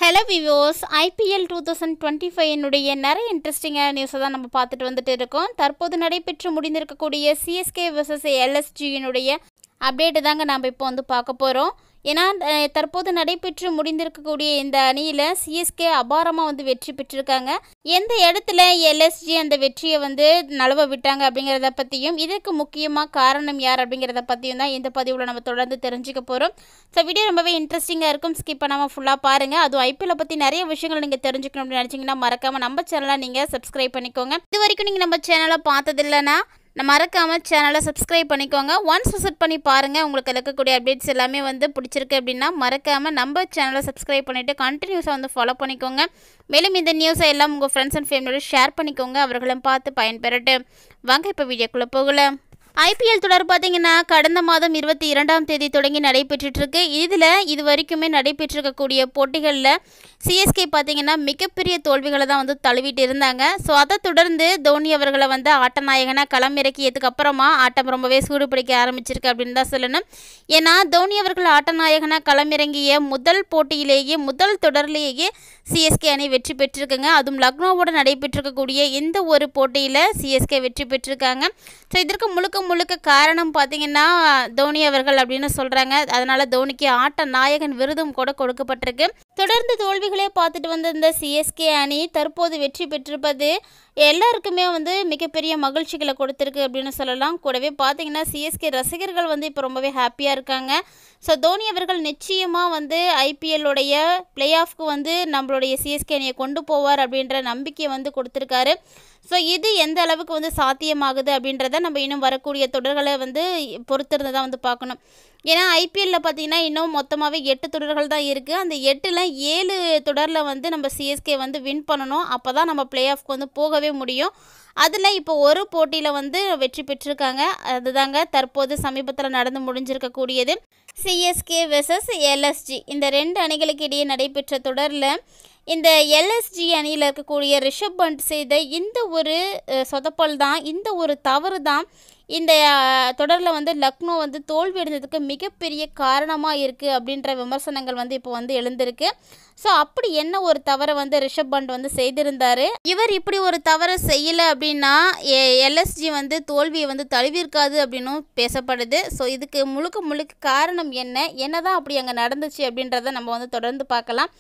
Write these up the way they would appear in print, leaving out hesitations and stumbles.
Hello விவோஸ், IPL 2025 என்னுடைய நிறைய இன்ட்ரெஸ்டிங்கான நியூஸை தான் நம்ம பார்த்துட்டு வந்துட்டு இருக்கோம். தற்போது நடைபெற்று முடிந்திருக்கக்கூடிய சிஎஸ்கே vs எல்எஸ்ஜியினுடைய அப்டேட்டு தாங்க நாம் இப்போ வந்து பார்க்க போகிறோம். ஏன்னா தற்போது நடைபெற்று முடிந்திருக்கக்கூடிய இந்த அணியில் சிஎஸ்கே அபாரமாக வந்து வெற்றி பெற்றிருக்காங்க. எந்த இடத்துல எல்எஸ்ஜி அந்த வெற்றியை வந்து நழுவ விட்டாங்க அப்படிங்கிறத பற்றியும், இதற்கு முக்கியமாக காரணம் யார் அப்படிங்கிறத பற்றியும் தான் இந்த பதிவில் நம்ம தொடர்ந்து தெரிஞ்சுக்க போகிறோம். ஸோ வீடியோ ரொம்பவே இன்ட்ரெஸ்டிங்காக இருக்கும், ஸ்கிப் பண்ணாமல் ஃபுல்லாக பாருங்கள். அதுவும் ஐபிஎல்லை பற்றி நிறைய விஷயங்கள் நீங்கள் தெரிஞ்சுக்கணும் அப்படின்னு நினச்சிங்கன்னா மறக்காமல் நம்ம சேனலை நீங்கள் சப்ஸ்கிரைப் பண்ணிக்கோங்க. இது வரைக்கும் நீங்கள் நம்ம சேனலை பார்த்ததில்லைன்னா மறக்காமல் சேனலை சப்ஸ்கிரைப் பண்ணிக்கோங்க. ஒன்ஸ் விசிட் பண்ணி பாருங்கள். உங்களுக்கு இருக்கக்கூடிய அப்டேட்ஸ் எல்லாமே வந்து பிடிச்சிருக்கு அப்படின்னா மறக்காமல் நம்ம சேனலை சப்ஸ்கிரைப் பண்ணிவிட்டு கண்டினியூஸாக வந்து ஃபாலோ பண்ணிக்கோங்க. மேலும் இந்த நியூஸை எல்லாம் உங்கள் ஃப்ரெண்ட்ஸ் அண்ட் ஃபேமிலியோட ஷேர் பண்ணிக்கோங்க, அவர்களும் பார்த்து பயன்பெறட்டு. வாங்க இப்போ வீடியோக்குள்ளே போகலாம். ஐபிஎல் தொடர் பார்த்தீங்கன்னா கடந்த மாதம் 22ஆம் தேதி தொடங்கி நடைபெற்றுருக்கு. இதில் இது வரைக்குமே நடைபெற்றிருக்கக்கூடிய போட்டிகளில் சிஎஸ்கே பார்த்தீங்கன்னா மிகப்பெரிய தோல்விகளை தான் வந்து தழுவிட்டு இருந்தாங்க. ஸோ அதை தொடர்ந்து தோனி அவர்களை வந்து ஆட்டநாயகனாக களமிறக்கியதுக்கு அப்புறமா ஆட்டம் ரொம்பவே சூடு பிடிக்க ஆரம்பிச்சிருக்கு அப்படின்னு தான் சொல்லணும். ஏன்னா தோனி அவர்கள் ஆட்டநாயகனாக களமிறங்கிய முதல் போட்டியிலேயே முதல் தொடர்லேயே சிஎஸ்கே அணி வெற்றி பெற்றிருக்குங்க. அதுவும் லக்னோவோடு நடைபெற்றிருக்கக்கூடிய இந்த ஒரு போட்டியில் சிஎஸ்கே வெற்றி பெற்றிருக்காங்க. ஸோ இதற்கு முழுக்க காரணம் பார்த்தீங்கன்னா தோனி அவர்கள் அப்படின்னு சொல்கிறாங்க. அதனால் தோனிக்கு ஆட்ட நாயகன் விருதும் கூட கொடுக்கப்பட்டிருக்கு. தொடர்ந்து தோல்விகளே பார்த்துட்டு வந்த இந்த சிஎஸ்கே அணி தற்போது வெற்றி பெற்றிருப்பது எல்லாருக்குமே வந்து மிகப்பெரிய மகிழ்ச்சிகளை கொடுத்துருக்கு அப்படின்னு சொல்லலாம். கூடவே பார்த்தீங்கன்னா சிஎஸ்கே ரசிகர்கள் வந்து இப்போ ரொம்பவே ஹாப்பியாக இருக்காங்க. ஸோ தோனி அவர்கள் நிச்சயமாக வந்து ஐபிஎல்லுடைய பிளே ஆஃப்க்கு வந்து நம்மளுடைய சிஎஸ்கே அணியை கொண்டு போவார் அப்படின்ற நம்பிக்கையை வந்து கொடுத்துருக்காரு. ஸோ இது எந்த அளவுக்கு வந்து சாத்தியமாகுது அப்படின்றத நம்ம இன்னும் வரக்கூடிய தொடர்களை வந்து பொறுத்திருந்து தான் வந்து பார்க்கணும். ஏன்னா ஐபிஎல்லில் பார்த்தீங்கன்னா இன்னும் மொத்தமாகவே 8 தொடர்கள் தான் இருக்குது. அந்த 8ல் 7 தொடரில் வந்து நம்ம சிஎஸ்கே வந்து வின் பண்ணணும். அப்போ தான் நம்ம பிளே ஆஃப்க்கு வந்து போகவே முடியும். அதில் இப்போ ஒரு போட்டியில் வந்து வெற்றி பெற்றிருக்காங்க. அதுதாங்க தற்போது சமீபத்தில் நடந்து முடிஞ்சிருக்கக்கூடியது. சிஎஸ்கே vs எல்எஸ்ஜி இந்த 2 அணிகளுக்கு இடையே நடைபெற்ற தொடரில் இந்த எல்எஸ்ஜி அணியில் இருக்கக்கூடிய ரிஷப் பண்ட் செய்த இந்த ஒரு சொதப்பல் தான், இந்த ஒரு தவறு தான் இந்த தொடரில் வந்து லக்னோ வந்து தோல்வி அடைந்ததுக்கு மிகப்பெரிய காரணமாக இருக்குது அப்படின்ற விமர்சனங்கள் வந்து இப்போ வந்து எழுந்திருக்கு. ஸோ அப்படி என்ன ஒரு தவறை வந்து ரிஷப் பண்ட் வந்து செய்திருந்தார். இவர் இப்படி ஒரு தவறை செய்யலை அப்படின்னா எல்எஸ்ஜி வந்து தோல்வியை வந்து தழுவிருக்காது அப்படின்னும் பேசப்படுது. ஸோ இதுக்கு முழுக்க காரணம் என்ன தான் அப்படி அங்கே நடந்துச்சு அப்படின்றத நம்ம வந்து தொடர்ந்து பார்க்கலாம்.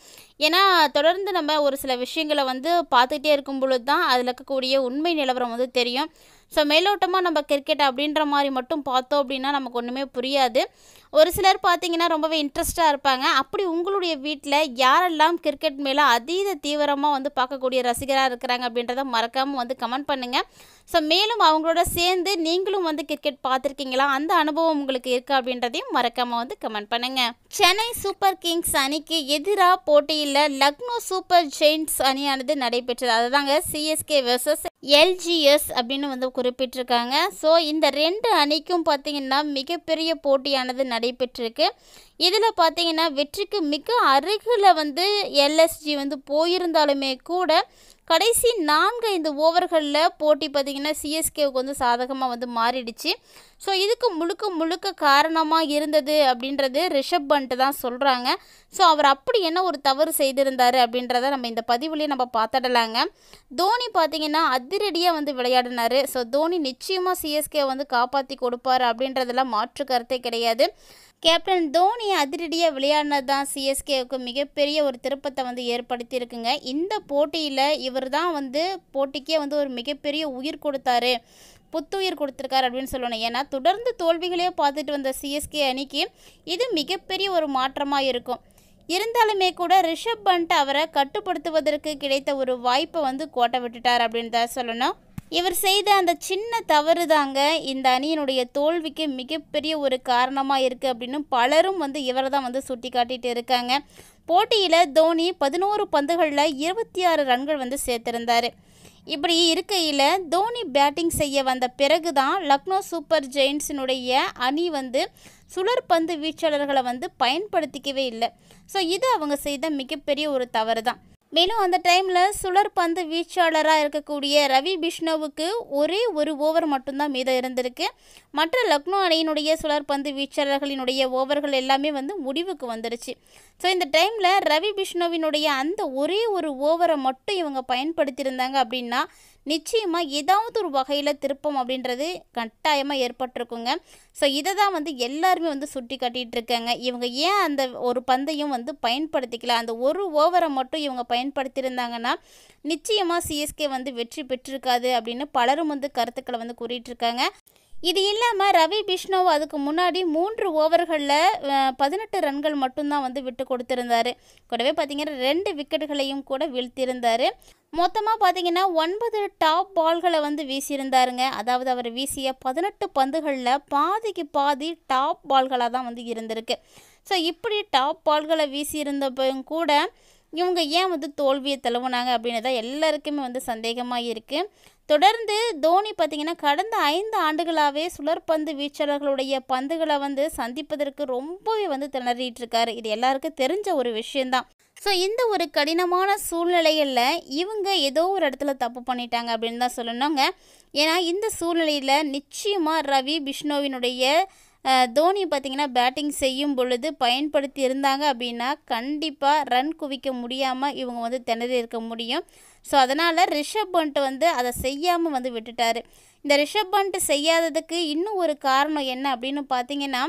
ஏன்னா தொடர்ந்து நம்ம ஒரு சில விஷயங்களை வந்து பார்த்துக்கிட்டே இருக்கும் பொழுது தான் அதில் இருக்கக்கூடிய உண்மை நிலவரம் வந்து தெரியும். ஸோ மேலோட்டமாக நம்ம கிரிக்கெட் அப்படின்ற மாதிரி மட்டும் பார்த்தோம் அப்படின்னா நமக்கு ஒன்றுமே புரியாது. ஒரு சிலர் பார்த்தீங்கன்னா ரொம்பவே இன்ட்ரெஸ்டாக இருப்பாங்க. அப்படி உங்களுடைய வீட்டில் யாரெல்லாம் கிரிக்கெட் மேலே அதீத தீவிரமாக வந்து பார்க்கக்கூடிய ரசிகராக இருக்கிறாங்க அப்படின்றத மறக்காமல் வந்து கமெண்ட் பண்ணுங்கள். ஸோ மேலும் அவங்களோட சேர்ந்து நீங்களும் வந்து கிரிக்கெட் பார்த்துருக்கீங்களா, அந்த அனுபவம் உங்களுக்கு இருக்கா அப்படின்றதையும் மறக்காமல் வந்து கமெண்ட் பண்ணுங்கள். சென்னை சூப்பர் கிங்ஸ் அணிக்கு எதிராக போட்டியில் லக்னோ சூப்பர் ஜெயின்ட்ஸ் அணியானது நடைபெற்றது. அதுதாங்க சிஎஸ்கே vs எல்ஜிஎஸ் அப்படின்னு வந்து குறிப்பிட்டிருக்காங்க. ஸோ இந்த 2 அணிக்கும் பார்த்தீங்கன்னா மிகப்பெரிய போட்டியானது நடைபெற்றிருக்கு. இதில் பார்த்தீங்கன்னா வெற்றிக்கு மிக அருகில் வந்து எல்எஸ்ஜி வந்து போயிருந்தாலுமே கூட கடைசி 4-5 ஓவர்களில் போட்டி பார்த்திங்கன்னா சிஎஸ்கேவுக்கு வந்து சாதகமாக வந்து மாறிடுச்சு. ஸோ இதுக்கு முழுக்க காரணமாக இருந்தது அப்படின்றது ரிஷப் பண்ட் தான் சொல்கிறாங்க. ஸோ அவர் அப்படி என்ன ஒரு தவறு செய்திருந்தார் அப்படின்றத நம்ம இந்த பதிவுலேயே நம்ம பார்த்துடலாங்க. தோனி பார்த்திங்கன்னா அதிரடியாக வந்து விளையாடினார். ஸோ தோனி நிச்சயமாக சிஎஸ்கே வந்து காப்பாற்றி கொடுப்பார் அப்படின்றதெல்லாம் மாற்று கருத்தே கிடையாது. கேப்டன் தோனி அதிரடியாக விளையாடினது தான் சிஎஸ்கேவுக்கு மிகப்பெரிய ஒரு திருப்பத்தை வந்து ஏற்படுத்தியிருக்குங்க. இந்த போட்டியில் இவர் தான் வந்து போட்டிக்கே வந்து ஒரு மிகப்பெரிய உயிர் கொடுத்தாரு, புத்துயிர் கொடுத்துருக்காரு அப்படின்னு சொல்லணும். ஏன்னா தொடர்ந்து தோல்விகளே பார்த்துட்டு வந்த சிஎஸ்கே அணிக்கு இது மிகப்பெரிய ஒரு மாற்றமாக இருக்கும். இருந்தாலுமே கூட ரிஷப் பண்ட் அவரை கட்டுப்படுத்துவதற்கு கிடைத்த ஒரு வாய்ப்பை வந்து கோட்டை விட்டுட்டார் அப்படின்னு தான் சொல்லணும். இவர் செய்த அந்த சின்ன தவறு தாங்க இந்த அணியினுடைய தோல்விக்கு மிகப்பெரிய ஒரு காரணமாக இருக்குது அப்படின்னு பலரும் வந்து இவரை தான் வந்து சுட்டி காட்டிகிட்டு இருக்காங்க. போட்டியில் தோனி 11 பந்துகளில் 26 ரன்கள் வந்து சேர்த்திருந்தார். இப்படி இருக்கையில் தோனி பேட்டிங் செய்ய வந்த பிறகு தான் லக்னோ சூப்பர் ஜெயின்ட்ஸினுடைய அணி வந்து சுழற்பந்து வீச்சாளர்களை வந்து பயன்படுத்திக்கவே இல்லை. ஸோ இது அவங்க செய்த மிகப்பெரிய ஒரு தவறு தான். மேலும் அந்த டைமில் சுழற்பந்து வீச்சாளராக இருக்கக்கூடிய ரவி பிஷ்ணோவுக்கு ஒரே ஒரு ஓவர் மட்டும்தான் மீதம் இருந்திருக்கு. மற்ற லக்னோ அணியினுடைய சுழற்பந்து வீச்சாளர்களினுடைய ஓவர்கள் எல்லாமே வந்து முடிவுக்கு வந்துடுச்சு. ஸோ இந்த டைமில் ரவி பிஷ்ணோவினுடைய அந்த ஒரே ஒரு ஓவரை மட்டும் இவங்க பயன்படுத்தியிருந்தாங்க அப்படின்னா நிச்சயமாக ஏதாவது ஒரு வகையில் திருப்பம் அப்படின்றது கட்டாயமாக ஏற்பட்டிருக்குங்க. ஸோ இதை தான் வந்து எல்லாருமே வந்து சுட்டி காட்டிகிட்டு இருக்காங்க. இவங்க ஏன் அந்த ஒரு பந்தையும் வந்து பயன்படுத்திக்கல, அந்த ஒரு ஓவரை மட்டும் இவங்க பயன்படுத்தியிருந்தாங்கன்னா நிச்சயமாக சிஎஸ்கே வந்து வெற்றி பெற்றிருக்காது அப்படின்னு பலரும் வந்து கருத்துக்களை வந்து கூறிட்டு இருக்காங்க. இது இல்லாமல் ரவி பிஷ்ணோ அதுக்கு முன்னாடி 3 ஓவர்களில் 18 ரன்கள் மட்டும்தான் வந்து விட்டு கொடுத்துருந்தாரு. கூடவே பார்த்திங்கன்னா 2 விக்கெட்டுகளையும் கூட வீழ்த்தியிருந்தார். மொத்தமாக பார்த்திங்கன்னா 9 டாப் பால்களை வந்து வீசியிருந்தாருங்க. அதாவது அவர் வீசிய 18 பந்துகளில் பாதிக்கு பாதி டாப் பால்களாக தான் வந்து இருந்திருக்கு. ஸோ இப்படி டாப் பால்களை வீசியிருந்தப்பையும் கூட இவங்க ஏன் வந்து தோல்வியை தழுவுனாங்க அப்படின்னு தான் எல்லாருக்குமே வந்து சந்தேகமாக இருக்குது. தொடர்ந்து தோனி பார்த்திங்கன்னா கடந்த 5 ஆண்டுகளாகவே சுழற்பந்து வீச்சாளர்களுடைய பந்துகளை வந்து சந்திப்பதற்கு ரொம்பவே வந்து திணறிட்டு இருக்காரு. இது எல்லாருக்கும் தெரிஞ்ச ஒரு விஷயந்தான். ஸோ இந்த ஒரு கடினமான சூழ்நிலைகளில் இவங்க ஏதோ ஒரு இடத்துல தப்பு பண்ணிட்டாங்க அப்படின்னு தான் சொல்லணுங்க. ஏன்னா இந்த சூழ்நிலையில் நிச்சயமாக ரவி பிஷ்ணோவினுடைய தோனி பார்த்திங்கன்னா பேட்டிங் செய்யும் பொழுது பயன்படுத்தி இருந்தாங்க அப்படின்னா கண்டிப்பாக ரன் குவிக்க முடியாமல் இவங்க வந்து திணறி இருக்க முடியும். ஸோ அதனால் ரிஷப் பண்ட் வந்து அதை செய்யாமல் வந்து விட்டுட்டார். இந்த ரிஷப் பண்ட் செய்யாததுக்கு இன்னும் ஒரு காரணம் என்ன அப்படின்னு பார்த்திங்கன்னா,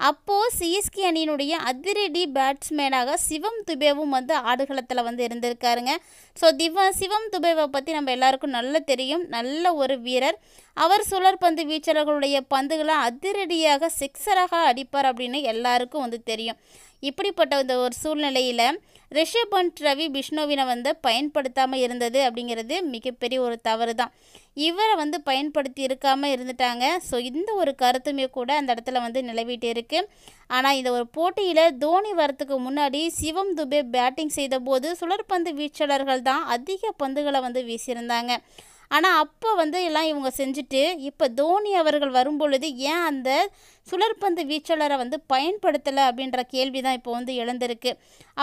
அப்போது சிஎஸ்கே அணியினுடைய அதிரடி பேட்ஸ்மேனாக சிவம் துபேவும் வந்து ஆடுகளத்தில் வந்து இருந்திருக்காருங்க. ஸோ சிவம் துபேவை பற்றி நம்ம எல்லாருக்கும் நல்லா தெரியும். நல்ல ஒரு வீரர். அவர் சுழற்பந்து வீச்சாளர்களுடைய பந்துகளை அதிரடியாக சிக்ஸராக அடிப்பார் அப்படின்னு எல்லாருக்கும் வந்து தெரியும். இப்படிப்பட்ட இந்த ஒரு சூழ்நிலையில் ரிஷப் பண்ட் ரவி பிஷ்ணோவினை வந்து பயன்படுத்தாமல் இருந்தது அப்படிங்கிறது மிகப்பெரிய ஒரு தவறு தான். இவரை வந்து பயன்படுத்தி இருக்காமல் இருந்துட்டாங்க. ஸோ இந்த ஒரு கருத்துமே கூட அந்த இடத்துல வந்து நிலவிட்டு இருக்குது. ஆனால் இந்த ஒரு போட்டியில் தோனி வரத்துக்கு முன்னாடி சிவம் துபே பேட்டிங் செய்தபோது சுழற்பந்து வீச்சாளர்கள் தான் அதிக பந்துகளை வந்து வீசியிருந்தாங்க. ஆனால் அப்போ வந்து எல்லாம் இவங்க செஞ்சுட்டு இப்போ தோனி அவர்கள் வரும்பொழுது ஏன் அந்த சுழற்பந்து வீச்சாளரை வந்து பயன்படுத்தலை அப்படின்ற கேள்வி தான் இப்போ வந்து எழுந்திருக்கு.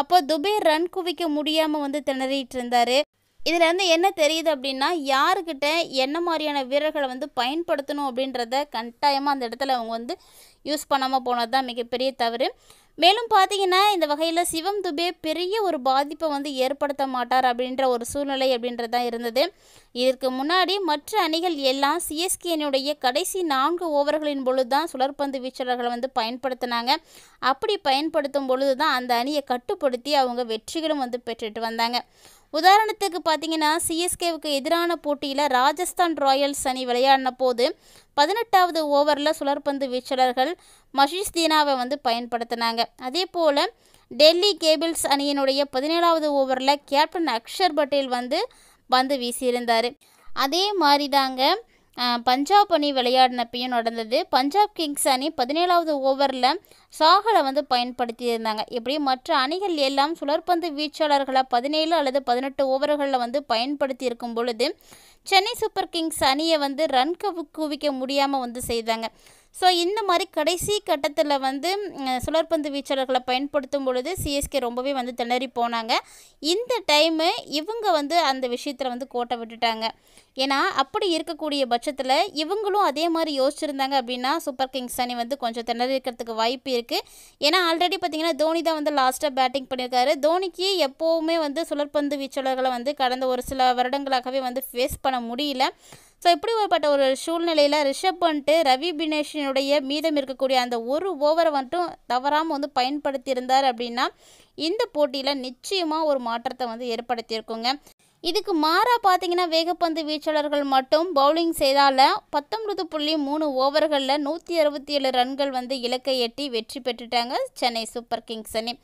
அப்போ துபே ரன் குவிக்க முடியாமல் வந்து திணறிட்டு இருந்தார். இதில் வந்து என்ன தெரியுது அப்படின்னா, யாருக்கிட்ட என்ன மாதிரியான வீரர்களை வந்து பயன்படுத்தணும் அப்படின்றத கட்டாயமாக அந்த இடத்துல அவங்க வந்து யூஸ் பண்ணாமல் போனது தான் மிகப்பெரிய தவறு. மேலும் பார்த்தீங்கன்னா இந்த வகையில் சிவம் துபே பெரிய ஒரு பாதிப்பை வந்து ஏற்படுத்த மாட்டார் அப்படின்ற ஒரு சூழ்நிலை அப்படின்றது தான் இருந்தது. இதற்கு முன்னாடி மற்ற அணிகள் எல்லாம் சிஎஸ்கேனுடைய கடைசி 4 ஓவர்களின் பொழுது தான் சுழற்பந்து வீச்சாளர்களை வந்து பயன்படுத்தினாங்க. அப்படி பயன்படுத்தும் பொழுது தான் அந்த அணியை கட்டுப்படுத்தி அவங்க வெற்றிகளும் வந்து பெற்றுட்டு வந்தாங்க. உதாரணத்துக்கு பார்த்தீங்கன்னா சிஎஸ்கேவுக்கு எதிரான போட்டியில் ராஜஸ்தான் ராயல்ஸ் அணி விளையாடின போது 18வது ஓவரில் சுழற்பந்து வீச்சாளர்கள் மஷீஷ் தீனாவை வந்து பயன்படுத்தினாங்க. அதே போல் டெல்லி கேபிள்ஸ் அணியினுடைய 17வது ஓவரில் கேப்டன் அக்ஷர் பட்டேல் வந்து பந்து வீசியிருந்தார். அதே மாதிரி தாங்க பஞ்சாப் அணி விளையாடினப்பையும் நடந்தது. பஞ்சாப் கிங்ஸ் அணி 17வது ஓவரில் சாகலை வந்து பயன்படுத்தியிருந்தாங்க. இப்படி மற்ற அணிகள் எல்லாம் சுழற்பந்து வீச்சாளர்களை 17 அல்லது 18 ஓவர்களில் வந்து பயன்படுத்தி இருக்கும் பொழுது சென்னை சூப்பர் கிங்ஸ் அணியை வந்து ரன் குவிக்க முடியாமல் வந்து செய்தாங்க. ஸோ இந்த மாதிரி கடைசி கட்டத்தில் வந்து சுழற்பந்து வீச்சாளர்களை பயன்படுத்தும் பொழுது சிஎஸ்கே ரொம்பவே வந்து திணறி போனாங்க. இந்த டைமு இவங்க வந்து அந்த விஷயத்தில் வந்து கோட்டை விட்டுட்டாங்க. ஏன்னா அப்படி இருக்கக்கூடிய பட்சத்தில் இவங்களும் அதே மாதிரி யோசிச்சுருந்தாங்க அப்படின்னா சூப்பர் கிங்ஸ் அணி வந்து கொஞ்சம் திணறி இருக்கிறதுக்கு வாய்ப்பு இருக்குது. ஏன்னா ஆல்ரெடி பார்த்திங்கன்னா தோனி தான் வந்து லாஸ்ட்டாக பேட்டிங் பண்ணியிருக்காரு. தோனிக்கு எப்போவுமே வந்து சுழற்பந்து வீச்சாளர்களை வந்து கடந்த ஒரு சில வருடங்களாகவே வந்து ஃபேஸ் பண்ண முடியல. ஸோ இப்படிப்பட்ட ஒரு சூழ்நிலையில் ரிஷப் பண்ட்டு ரவி பினேஷனுடைய மீதம் இருக்கக்கூடிய அந்த ஒரு ஓவரை மட்டும் தவறாமல் வந்து பயன்படுத்தியிருந்தார் அப்படின்னா இந்த போட்டியில் நிச்சயமாக ஒரு மாற்றத்தை வந்து ஏற்படுத்தியிருக்குங்க. இதுக்கு மாறாக பார்த்தீங்கன்னா வேகப்பந்து வீச்சாளர்கள் மட்டும் பவுலிங் செய்தால் 19.3 ஓவர்களில் 167 ரன்கள் வந்து இலக்கை எட்டி வெற்றி பெற்றுட்டாங்க சென்னை சூப்பர் கிங்ஸ் அணி.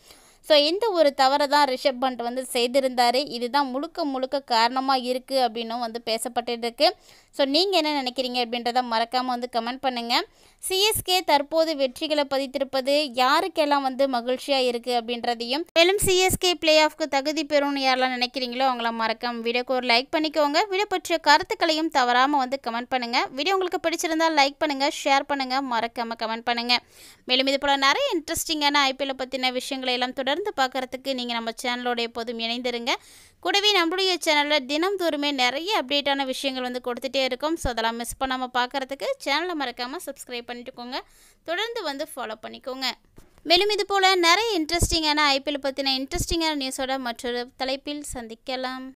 ஸோ இந்த ஒரு தவறை தான் ரிஷப் பண்ட் வந்து செய்திருந்தார். இதுதான் முழுக்க காரணமாக இருக்குது அப்படின்னும் வந்து பேசப்பட்டிருக்கு. ஸோ நீங்கள் என்ன நினைக்கிறீங்க அப்படின்றத மறக்காமல் வந்து கமெண்ட் பண்ணுங்கள். சிஎஸ்கே தற்போது வெற்றிகளை பதித்திருப்பது யாருக்கெல்லாம் வந்து மகிழ்ச்சியாக இருக்குது அப்படின்றதையும், மேலும் சிஎஸ்கே பிளே ஆஃப்க்கு தகுதி பெறும்னு யாரெல்லாம் நினைக்கிறீங்களோ அவங்கள மறக்காம வீடியோக்கு ஒரு லைக் பண்ணிக்கோங்க. வீடியோ பற்றிய கருத்துக்களையும் தவறாமல் வந்து கமெண்ட் பண்ணுங்கள். வீடியோ உங்களுக்கு பிடிச்சிருந்தால் லைக் பண்ணுங்கள், ஷேர் பண்ணுங்கள், மறக்காமல் கமெண்ட் பண்ணுங்கள். மேலும் இது போல் நிறைய இன்ட்ரெஸ்டிங்கான ஐபிஎல் பற்றின விஷயங்களை எல்லாம் தொடர்ந்து பார்க்குறதுக்கு நீங்கள் நம்ம சேனலோட எப்போதும் இணைந்திருங்க. கூடவே நம்மளுடைய சேனலில் தினம்தோறுமே நிறைய அப்டேட்டான விஷயங்கள் வந்து கொடுத்துட்டே இருக்கும். ஸோ அதெல்லாம் மிஸ் பண்ணாமல் பார்க்குறதுக்கு சேனலை மறக்காமல் சப்ஸ்கிரைப் பண்ணிட்டுக்கோங்க. தொடர்ந்து வந்து ஃபாலோ பண்ணிக்கோங்க. மேலும் இது போல் நிறைய இன்ட்ரெஸ்டிங்கான ஐபிஎல் பற்றின இன்ட்ரெஸ்டிங்கான நியூஸோட மற்றொரு தலைப்பில் சந்திக்கலாம்.